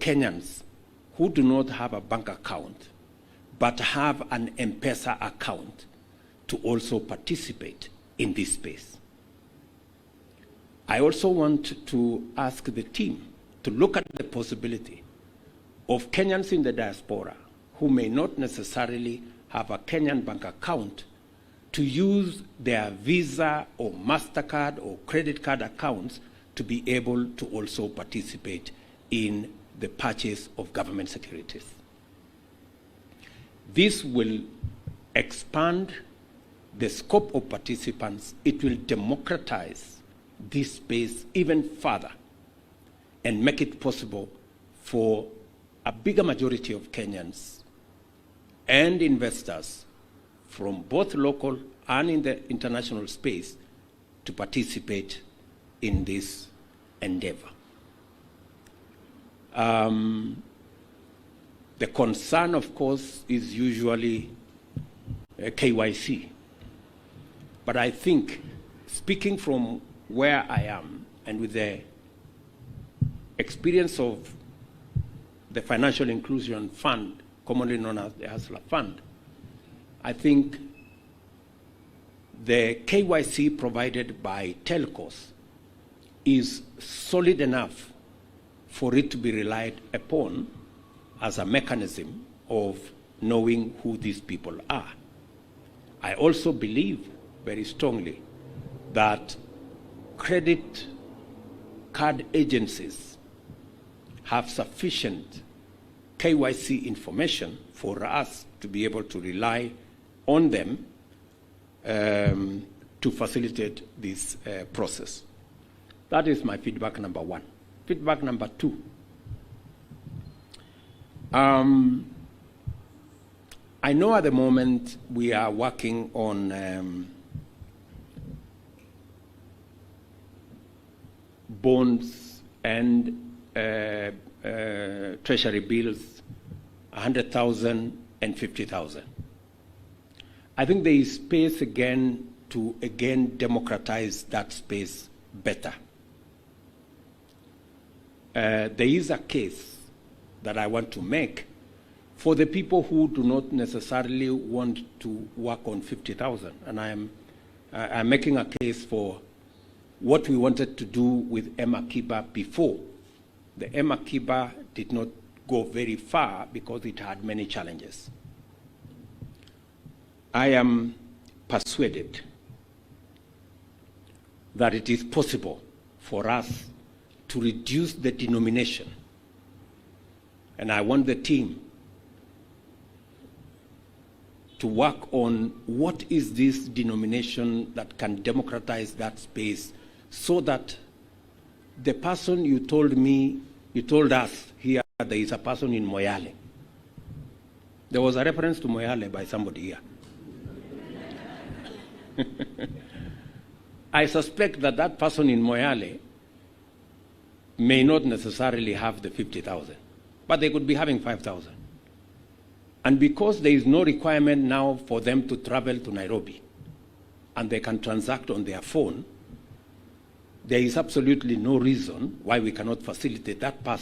Kenyans who do not have a bank account but have an M-Pesa account to also participate in this space. I also want to ask the team to look at the possibility of Kenyans in the diaspora who may not necessarily have a Kenyan bank account to use their Visa or MasterCard or credit card accounts to be able to also participate in the purchase of government securities. This will expand the scope of participants. It will democratize this space even further and make it possible for a bigger majority of Kenyans and investors from both local and in the international space to participate in this endeavor. The concern, of course, is usually KYC. But I think, speaking from where I am and with the experience of the Financial Inclusion Fund, commonly known as the Hustler Fund, I think the KYC provided by telcos is solid enough for it to be relied upon as a mechanism of knowing who these people are. I also believe very strongly that credit card agencies have sufficient KYC information for us to be able to rely on them to facilitate this process. That is my feedback number one. Feedback number two. I know at the moment we are working on bonds and treasury bills, 100,000 and 50,000. I think there is space again to democratize that space better. There is a case that I want to make for the people who do not necessarily want to work on 50,000. And I'm making a case for what we wanted to do with Emakiba before. The Emakiba did not go very far because it had many challenges. I am persuaded that it is possible for us to reduce the denomination. And I want the team to work on what is this denomination that can democratize that space so that the person you told us here, there is a person in Moyale. There was a reference to Moyale by somebody here. I suspect that that person in Moyale may not necessarily have the 50,000, but they could be having 5,000. And because there is no requirement now for them to travel to Nairobi and they can transact on their phone, there is absolutely no reason why we cannot facilitate that person